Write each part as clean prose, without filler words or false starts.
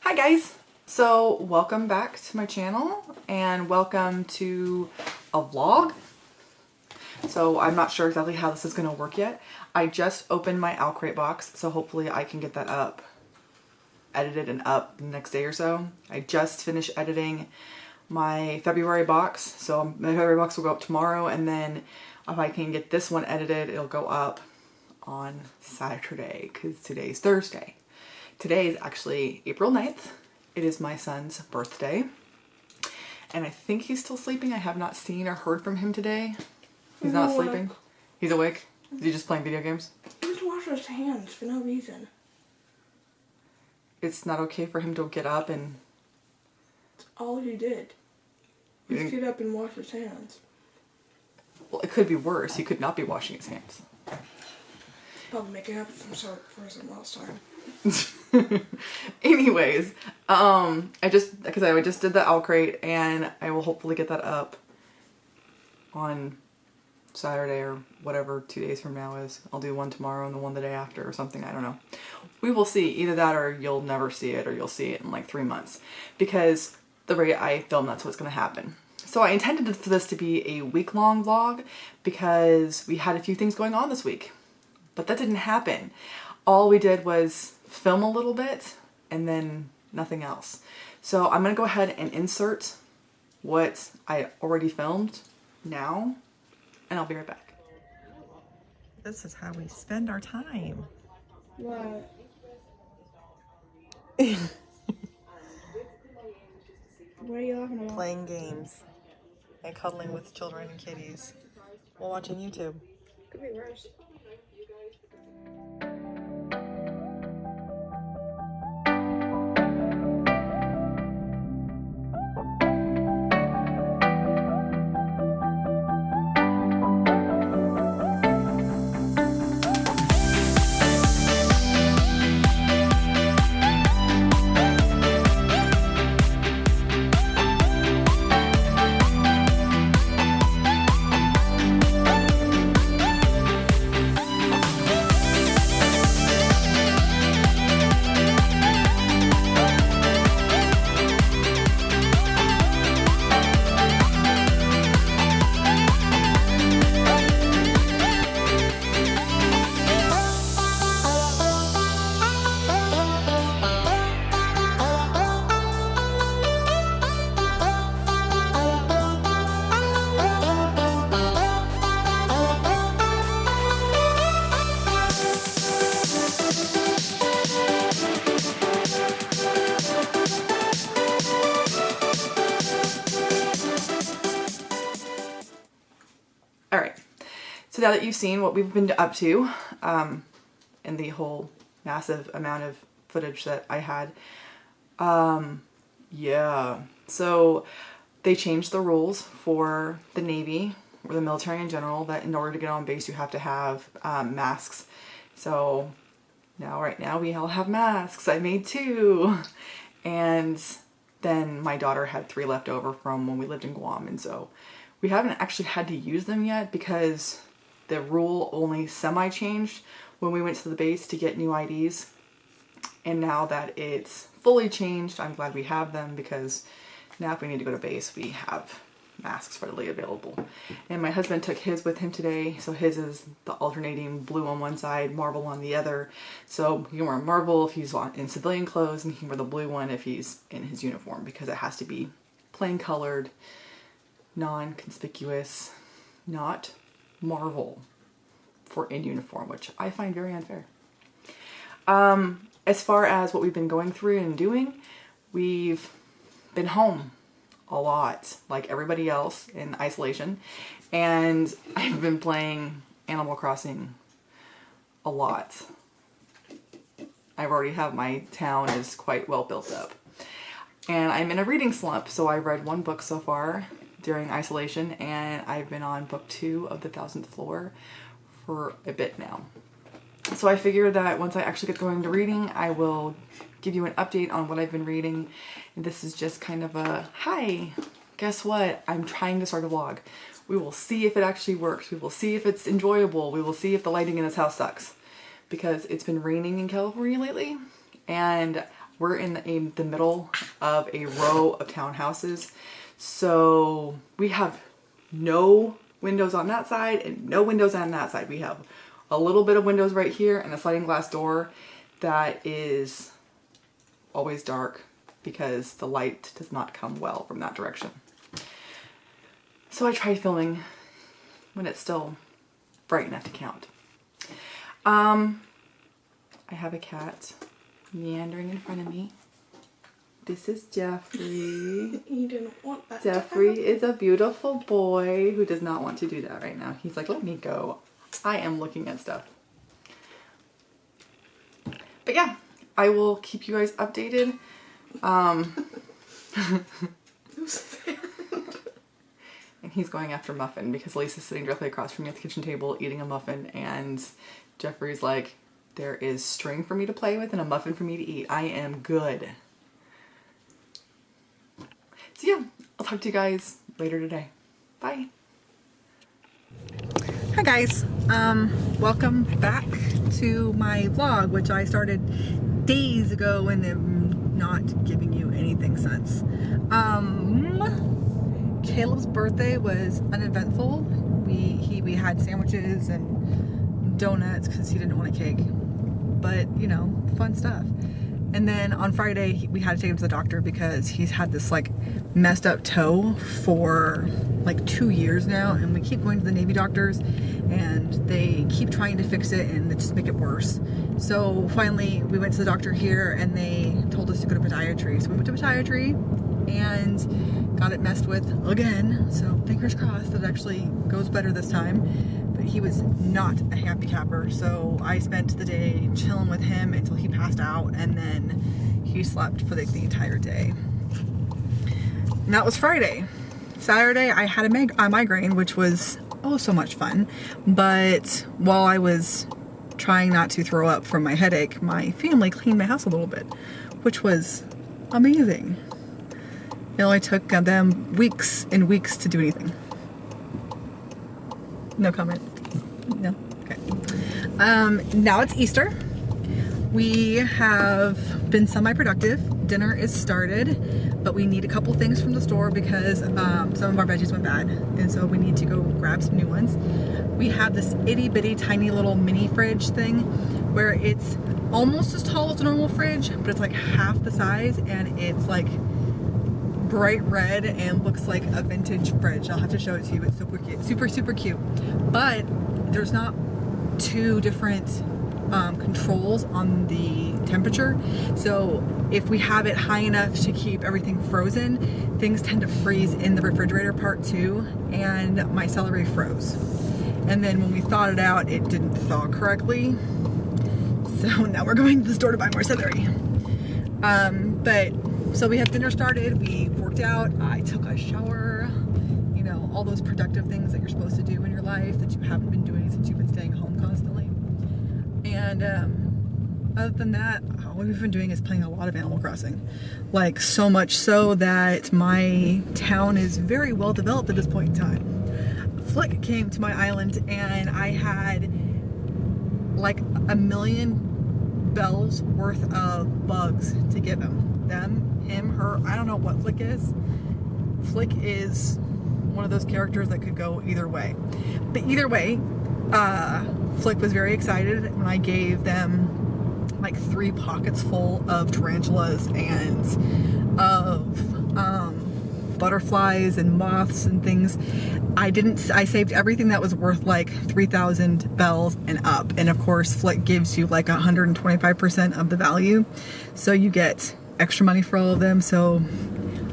Hi guys! So welcome back to my channel and welcome to a vlog. So I'm not sure exactly how this is going to work yet. I just opened my Crate box, so hopefully I can get that up, edited and up the next day or so. I just finished editing my February box, so my February box will go up tomorrow, and then if I can get this one edited, it'll go up on Saturday because today's Thursday. Today is actually April 9th. It is my son's birthday. And I think he's still sleeping. I have not seen or heard from him today. He's not sleeping. He's awake. Is he just playing video games? He went to wash his hands for no reason. It's not okay for him to get up and... That's all he did. Just get up and wash his hands. Well, it could be worse. He could not be washing his hands. Probably making up for some lost time. Anyways, I just did the Crate, and I will hopefully get that up on Saturday or whatever 2 days from now is. I'll do one tomorrow and the one the day after or something. I don't know. We will see. Either that or you'll never see it, or you'll see it in like 3 months, because the rate I film, that's what's going to happen. So I intended for this to be a week-long vlog because we had a few things going on this week, but that didn't happen. All we did was film a little bit and then nothing else. So I'm gonna go ahead and insert what I already filmed now, and I'll be right back. This is how we spend our time. What? What are you laughing about? Playing games and cuddling with children and kitties while watching YouTube. Could be worse. Alright, so now that you've seen what we've been up to, and the whole massive amount of footage that I had, yeah, so they changed the rules for the Navy, or the military in general, that in order to get on base you have to have masks. So right now we all have masks. I made 2, and then my daughter had 3 left over from when we lived in Guam, and so we haven't actually had to use them yet because the rule only semi-changed when we went to the base to get new IDs. And now that it's fully changed, I'm glad we have them, because now if we need to go to base, we have masks readily available. And my husband took his with him today, so his is the alternating blue on one side, Marvel on the other. So he can wear Marvel if he's in civilian clothes, and he can wear the blue one if he's in his uniform, because it has to be plain colored, non-conspicuous, not Marvel for in uniform, which I find very unfair. As far as what we've been going through and doing, we've been home a lot, like everybody else, in isolation, and I've been playing Animal Crossing a lot. I've already have my town is quite well built up, and I'm in a reading slump, so I read 1 book so far during isolation, and I've been on book 2 of The 1000th Floor for a bit now. So I figured that once I actually get going to reading, I will give you an update on what I've been reading. And this is just kind of a, hi, guess what? I'm trying to start a vlog. We will see if it actually works. We will see if it's enjoyable. We will see if the lighting in this house sucks. Because it's been raining in California lately, and We're in the middle of a row of townhouses. So we have no windows on that side and no windows on that side. We have a little bit of windows right here and a sliding glass door that is always dark because the light does not come well from that direction. So I tried filming when it's still bright enough to count. I have a cat meandering in front of me. This is Jeffrey. You didn't want that. Jeffrey is a beautiful boy who does not want to do that right now. He's like, let me go. I am looking at stuff. But yeah, I will keep you guys updated. And he's going after Muffin because Lisa's sitting directly across from me at the kitchen table eating a muffin, and Jeffrey's like, there is string for me to play with and a muffin for me to eat. I am good. So yeah, I'll talk to you guys later today. Bye. Hi guys, welcome back to my vlog, which I started days ago and am not giving you anything since. Caleb's birthday was uneventful. We had sandwiches and donuts because he didn't want a cake, but you know, fun stuff. And then on Friday we had to take him to the doctor because he's had this like messed up toe for like 2 years now, and we keep going to the Navy doctors and they keep trying to fix it and they just make it worse. So finally we went to the doctor here and they told us to go to podiatry. So we went to podiatry and got it messed with again. So fingers crossed that it actually goes better this time. But he was not a happy camper. So I spent the day chilling with him until he passed out, and then he slept for like the entire day. And that was Friday. Saturday I had a migraine, which was oh so much fun. But while I was trying not to throw up from my headache, my family cleaned my house a little bit, which was amazing. It only took them weeks and weeks to do anything. No comment? No? Okay. Now it's Easter. We have been semi-productive. Dinner is started, but we need a couple things from the store because some of our veggies went bad, and so we need to go grab some new ones. We have this itty bitty tiny little mini fridge thing where it's almost as tall as a normal fridge, but it's like half the size, and it's like bright red and looks like a vintage fridge. I'll have to show it to you. It's super cute, super cute. But there's not two different controls on the temperature. So if we have it high enough to keep everything frozen, things tend to freeze in the refrigerator part too, and my celery froze. And then when we thawed it out, it didn't thaw correctly. So now we're going to the store to buy more celery. So we have dinner started, we worked out, I took a shower, you know, all those productive things that you're supposed to do in your life that you haven't been doing since you've been staying home constantly. And other than that, all we've been doing is playing a lot of Animal Crossing. Like so much so that my town is very well developed at this point in time. Flick came to my island and I had like 1 million bells worth of bugs to give him. Them, him, her, I don't know what Flick is. Flick is one of those characters that could go either way. But either way, Flick was very excited when I gave them like 3 pockets full of tarantulas and of butterflies and moths and things. I saved everything that was worth like 3,000 bells and up. And of course, Flick gives you like 125% of the value. So you get extra money for all of them. So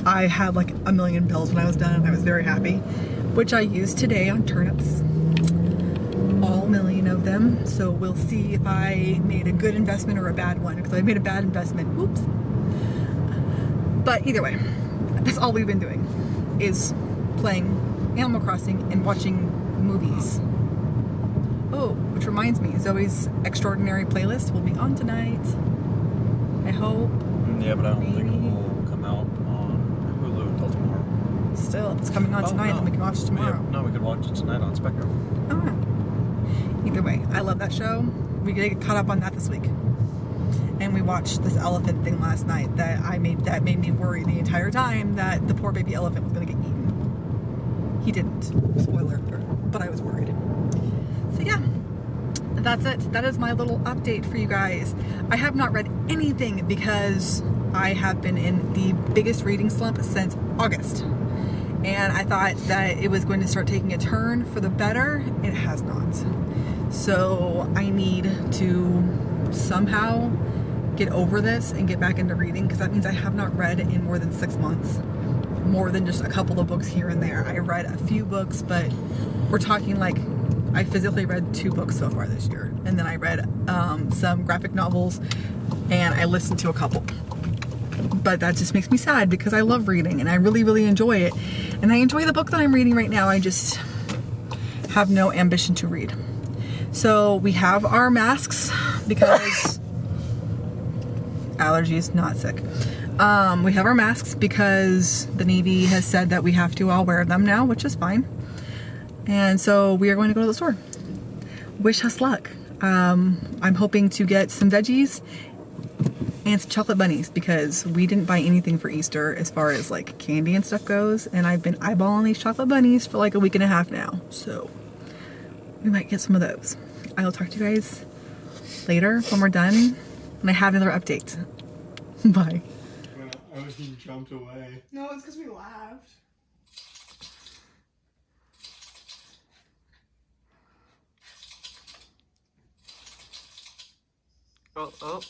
I had like 1 million bells when I was done, and I was very happy, which I used today on turnips, all 1 million of them. So we'll see if I made a good investment or a bad one, because I made a bad investment. Whoops. But either way, that's all we've been doing, is playing Animal Crossing and watching movies. Oh, which reminds me, Zoe's Extraordinary playlist will be on tonight, I hope. Yeah, but I don't think it will come out on Hulu until tomorrow. Still, it's coming on tonight, and we can watch it tomorrow. No, we could watch it tonight on Spectrum. Oh. Either way, I love that show. We get caught up on that this week. And we watched this elephant thing last night that made me worry the entire time that the poor baby elephant was going to get eaten. He didn't. Spoiler alert. But I was worried. So yeah, that's it. That is my little update for you guys. I have not read anything because I have been in the biggest reading slump since August. And I thought that it was going to start taking a turn for the better. It has not. So I need to somehow get over this and get back into reading, because that means I have not read in more than 6 months. More than just a couple of books here and there. I read a few books, but we're talking like I physically read 2 books so far this year. And then I read some graphic novels, and I listened to a couple. But that just makes me sad because I love reading and I really, really enjoy it. And I enjoy the book that I'm reading right now. I just have no ambition to read. So we have our masks because allergies, not sick. We have our masks because the Navy has said that we have to all wear them now, which is fine. And so we are going to go to the store. Wish us luck. I'm hoping to get some veggies and some chocolate bunnies because we didn't buy anything for Easter as far as like candy and stuff goes. And I've been eyeballing these chocolate bunnies for like a week and a half now. So we might get some of those. I will talk to you guys later when we're done and I have another update. Bye. I was just jumped away. No, it's because we laughed. Oh.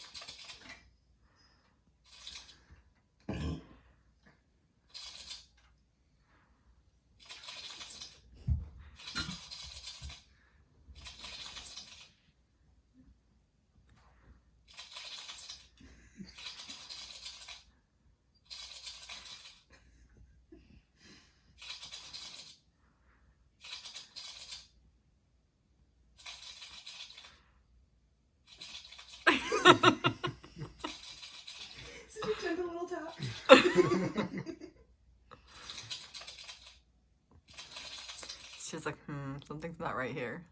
Such a gentle little tap. She's like, something's not right here.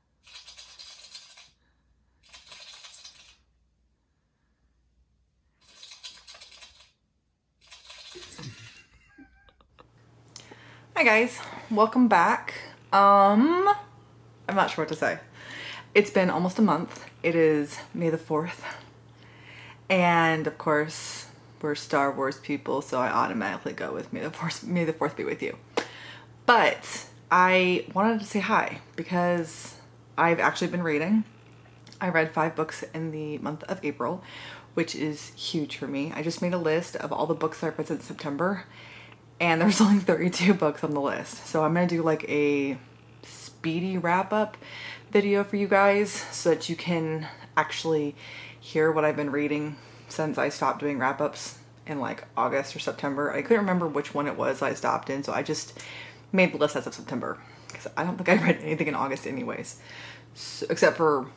Hi guys, welcome back. I'm not sure what to say. It's been almost a month. It is May the 4th. And of course, we're Star Wars people, so I automatically go with May the 4th be with you. But I wanted to say hi because I've actually been reading. I read 5 books in the month of April, which is huge for me. I just made a list of all the books that I read since September, and there's only 32 books on the list. So I'm gonna do like a speedy wrap up video for you guys so that you can actually hear what I've been reading since I stopped doing wrap ups in like August or September. I couldn't remember which one it was I stopped in, so I just made the list as of September because I don't think I read anything in August anyways, so, except for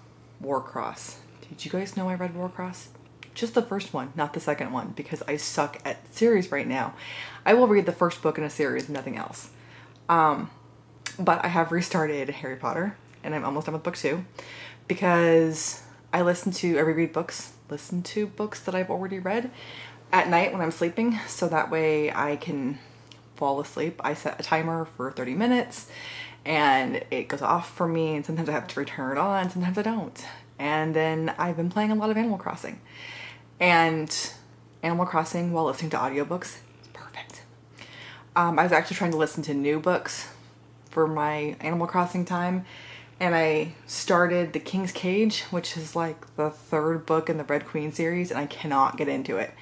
Warcross. Did you guys know I read Warcross? Just the first one, not the second one, because I suck at series right now. I will read the first book in a series and nothing else. But I have restarted Harry Potter and I'm almost done with book 2 because I reread books, listen to books that I've already read at night when I'm sleeping, so that way I can fall asleep. I set a timer for 30 minutes and it goes off for me, and sometimes I have to return it on, sometimes I don't. And then I've been playing a lot of Animal Crossing. And Animal Crossing while listening to audiobooks is perfect. I was actually trying to listen to new books for my Animal Crossing time, and I started The King's Cage, which is like the 3rd book in the Red Queen series, and I cannot get into it.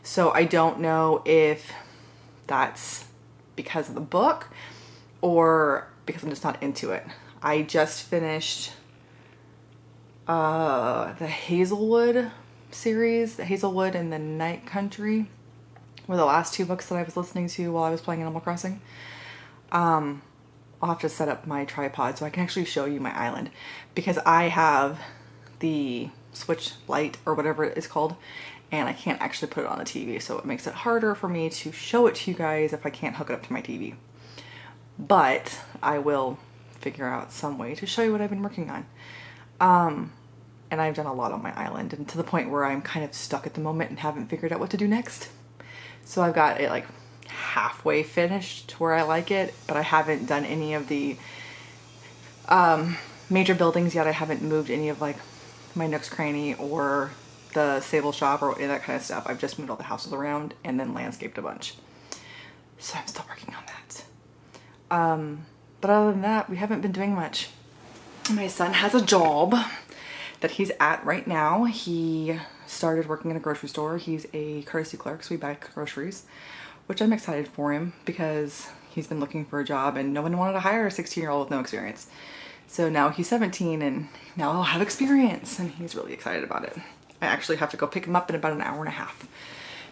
So I don't know if that's because of the book or because I'm just not into it. I just finished the Hazelwood series, the Hazelwood and the Night Country were the last 2 books that I was listening to while I was playing Animal Crossing. I'll have to set up my tripod so I can actually show you my island, because I have the Switch Lite or whatever it's called, and I can't actually put it on the TV, so it makes it harder for me to show it to you guys if I can't hook it up to my TV. But I will figure out some way to show you what I've been working on. and I've done a lot on my island, and to the point where I'm kind of stuck at the moment and haven't figured out what to do next. So I've got it like halfway finished to where I like it, but I haven't done any of the major buildings yet. I haven't moved any of like my Nook's Cranny or the sable shop or any of that kind of stuff. I've just moved all the houses around and then landscaped a bunch. So I'm still working on that. But other than that, we haven't been doing much. My son has a job that he's at right now. He started working in a grocery store. He's a courtesy clerk, so we buy groceries, which I'm excited for him because he's been looking for a job and no one wanted to hire a 16-year-old with no experience. So now he's 17 and now he'll have experience, and he's really excited about it. I actually have to go pick him up in about an hour and a half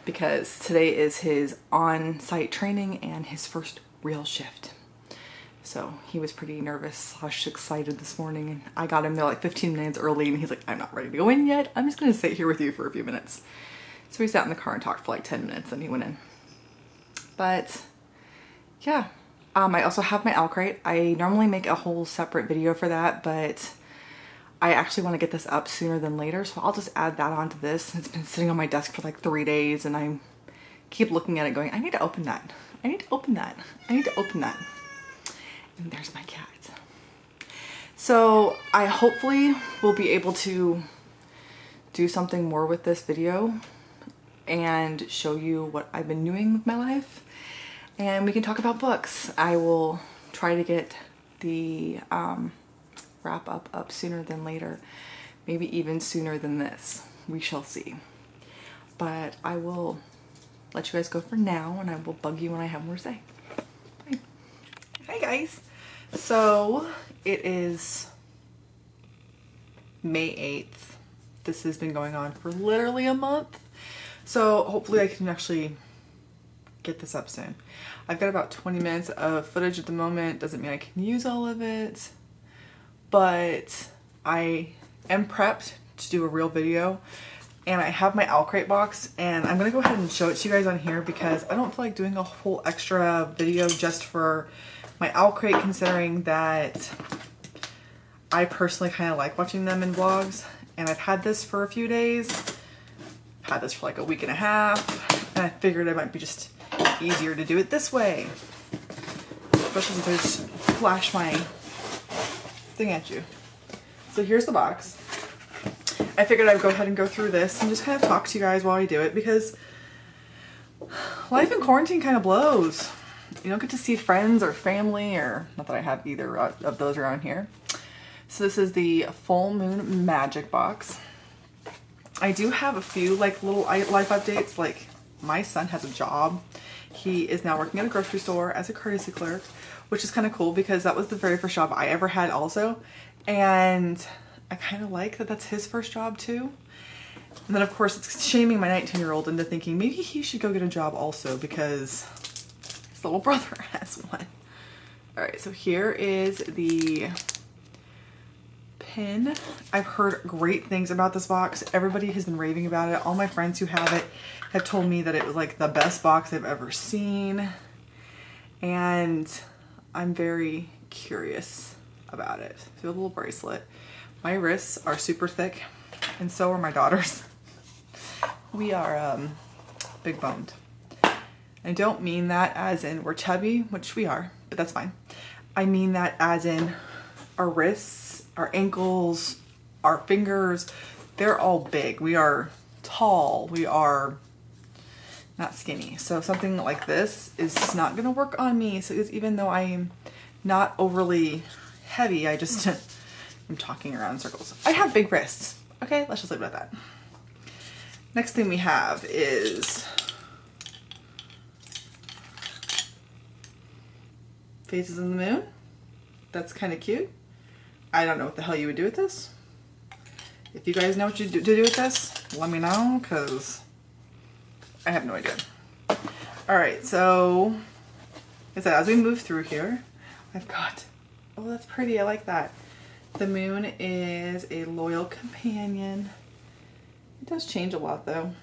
because today is his on-site training and his first real shift. So he was pretty nervous / excited this morning, and I got him there like 15 minutes early, and he's like, I'm not ready to go in yet. I'm just gonna sit here with you for a few minutes. So we sat in the car and talked for like 10 minutes, and he went in. But yeah, I also have my owl crate. I normally make a whole separate video for that, but I actually want to get this up sooner than later, so I'll just add that onto this. It's been sitting on my desk for like 3 days, and I keep looking at it going, I need to open that. I need to open that. I need to open that. And there's my cat. So I hopefully will be able to do something more with this video and show you what I've been doing with my life, and we can talk about books. I will try to get the wrap up sooner than later, maybe even sooner than this. We shall see. But I will let you guys go for now, and I will bug you when I have more to say. Bye. Hi guys. So it is May 8th. This has been going on for literally a month. So hopefully I can actually get this up soon. I've got about 20 minutes of footage at the moment. Doesn't mean I can use all of it, but I am prepped to do a real video, and I have my owl crate box, and I'm gonna go ahead and show it to you guys on here because I don't feel like doing a whole extra video just for my owl crate, considering that I personally kind of like watching them in vlogs, and I've had this for a few days. I've had this for like a week and a half, and I figured it might be just easier to do it this way, especially since I just flash my thing at you. So here's the box. I figured I'd go ahead and go through this and just kind of talk to you guys while I do it, because life in quarantine kind of blows. You don't get to see friends or family, or not that I have either of those around here. So this is the Full Moon Magic box. I do have a few like little life updates. Like, my son has a job. He is now working at a grocery store as a courtesy clerk, which is kind of cool because that was the very first job I ever had also. And I kind of like that that's his first job too. And then of course it's shaming my 19-year-old into thinking maybe he should go get a job also because his little brother has one. All right, so here is the pin. I've heard great things about this box. Everybody has been raving about it. All my friends who have it have told me that it was like the best box they've ever seen. And I'm very curious about it. So a little bracelet. My wrists are super thick, and so are my daughters. We are big boned. I don't mean that as in we're chubby, which we are, but that's fine. I mean that as in our wrists, our ankles, our fingers, they're all big. We are tall. We are not skinny. So something like this is not gonna work on me. So even though I am not overly heavy, I just I'm talking around in circles. I have big wrists. Okay, let's just leave it at that. Next thing we have is Faces in the Moon. That's kind of cute. I don't know what the hell you would do with this. If you guys know what you do with this, let me know, because I have no idea. Alright, so as we move through here, I've got, oh, that's pretty, I like that. The moon is a loyal companion. It does change a lot though.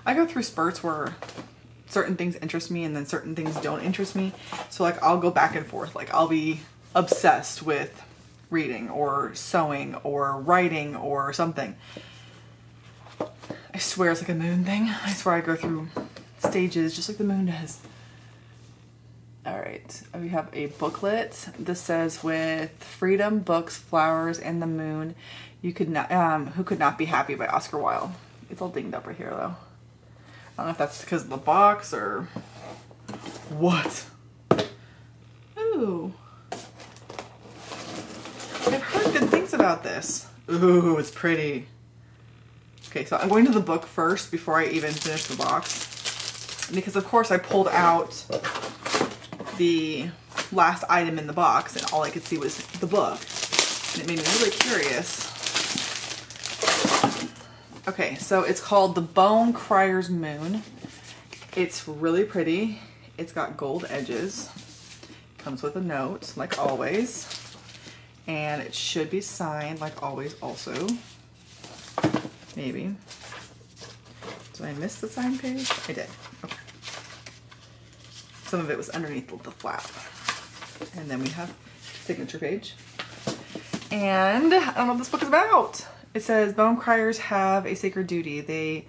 I go through spurts where certain things interest me and then certain things don't interest me. So like I'll go back and forth. Like I'll be obsessed with reading or sewing or writing or something. I swear it's like a moon thing. I swear I go through stages just like the moon does. All right, we have a booklet. This says, with freedom, books, flowers, and the moon, you could not, who could not be happy, by Oscar Wilde. It's all dinged up right here though. I don't know if that's because of the box or what. Ooh. I've heard good things about this. Ooh, it's pretty. Okay, so I'm going to the book first before I even finish the box. Because of course I pulled out the last item in the box and all I could see was the book. And it made me really curious. Okay, so it's called The Bone Crier's Moon. It's really pretty. It's got gold edges. Comes with a note, like always. And it should be signed, like always, also. Maybe. Did I miss the sign page? I did. Okay. Some of it was underneath the flap. And then we have signature page. And I don't know what this book is about. It says, bone criers have a sacred duty. They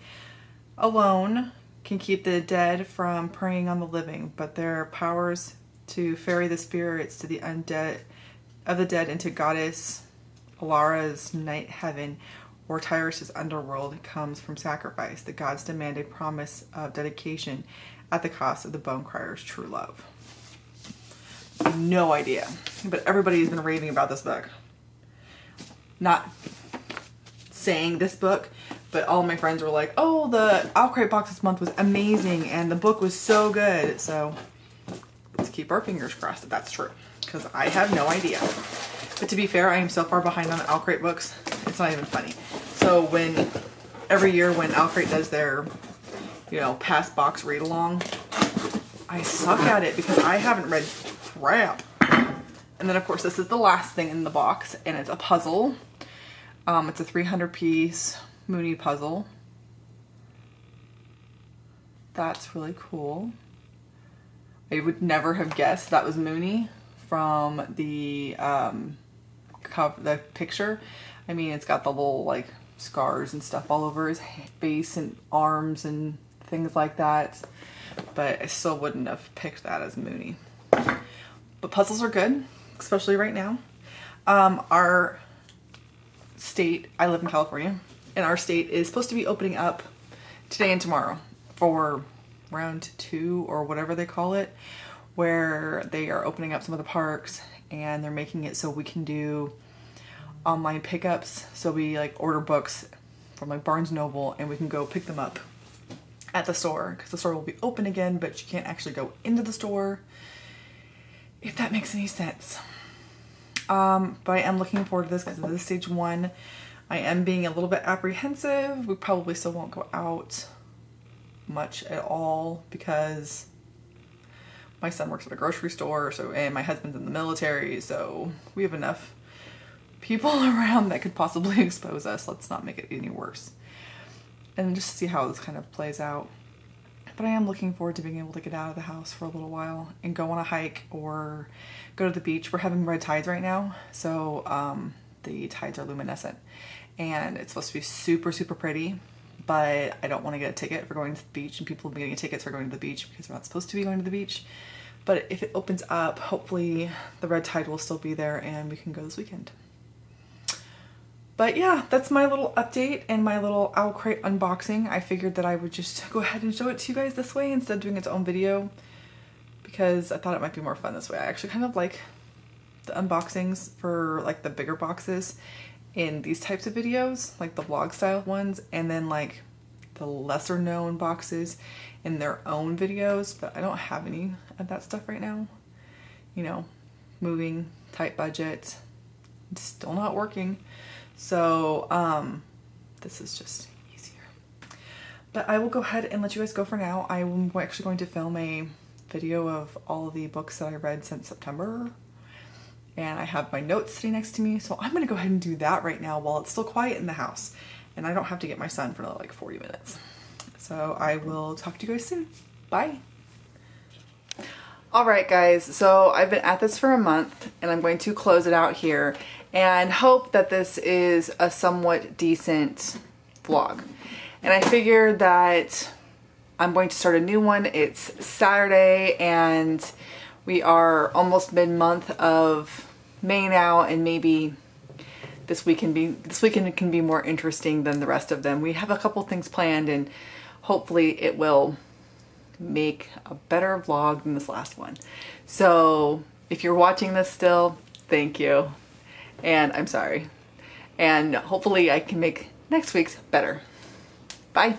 alone can keep the dead from preying on the living, but their powers to ferry the spirits to the undead of the dead into Goddess Alara's night heaven or Tyrus's underworld comes from sacrifice. The gods demand a promise of dedication at the cost of the bone crier's true love. No idea, but everybody's been raving about this book. Not saying this book, but all my friends were like, oh, the Outcry box this month was amazing and the book was so good. So let's keep our fingers crossed that that's true, because I have no idea. But to be fair, I am so far behind on Outcry books, it's not even funny. So every year when Outcry does their, past box read along, I suck at it because I haven't read crap. And then of course this is the last thing in the box, and it's a puzzle. It's a 300 piece Mooney puzzle. That's really cool. I would never have guessed that was Mooney from the cover, the picture. I mean, it's got the little like scars and stuff all over his face and arms and things like that. But I still wouldn't have picked that as Mooney. But puzzles are good, especially right now. Our state, I live in California, and our state is supposed to be opening up today and tomorrow for round 2 or whatever they call it, where they are opening up some of the parks and they're making it so we can do online pickups. So we like order books from like Barnes & Noble and we can go pick them up at the store, because the store will be open again, but you can't actually go into the store, if that makes any sense. But I am looking forward to this because this is stage 1. I am being a little bit apprehensive. We probably still won't go out much at all because my son works at a grocery store, and my husband's in the military, so we have enough people around that could possibly expose us. Let's not make it any worse. And just see how this kind of plays out. But I am looking forward to being able to get out of the house for a little while and go on a hike or go to the beach. We're having red tides right now, so the tides are luminescent. And it's supposed to be super, super pretty, but I don't want to get a ticket for going to the beach, and people will be getting tickets for going to the beach because they're not supposed to be going to the beach. But if it opens up, hopefully the red tide will still be there and we can go this weekend. But yeah, that's my little update and my little Owl Crate unboxing. I figured that I would just go ahead and show it to you guys this way instead of doing its own video, because I thought it might be more fun this way. I actually kind of like the unboxings for like the bigger boxes in these types of videos, like the vlog style ones, and then like the lesser known boxes in their own videos, but I don't have any of that stuff right now. Moving, tight budget, still not working. So this is just easier. But I will go ahead and let you guys go for now. I'm actually going to film a video of all the books that I read since September. And I have my notes sitting next to me, so I'm gonna go ahead and do that right now while it's still quiet in the house. And I don't have to get my son for another like 40 minutes. So I will talk to you guys soon. Bye. All right, guys, so I've been at this for a month and I'm going to close it out here. and hope that this is a somewhat decent vlog. And I figured that I'm going to start a new one. It's Saturday and we are almost mid-month of May now, and maybe this weekend can be more interesting than the rest of them. We have a couple things planned and hopefully it will make a better vlog than this last one. So if you're watching this still, thank you. And I'm sorry. And hopefully I can make next week's better. Bye.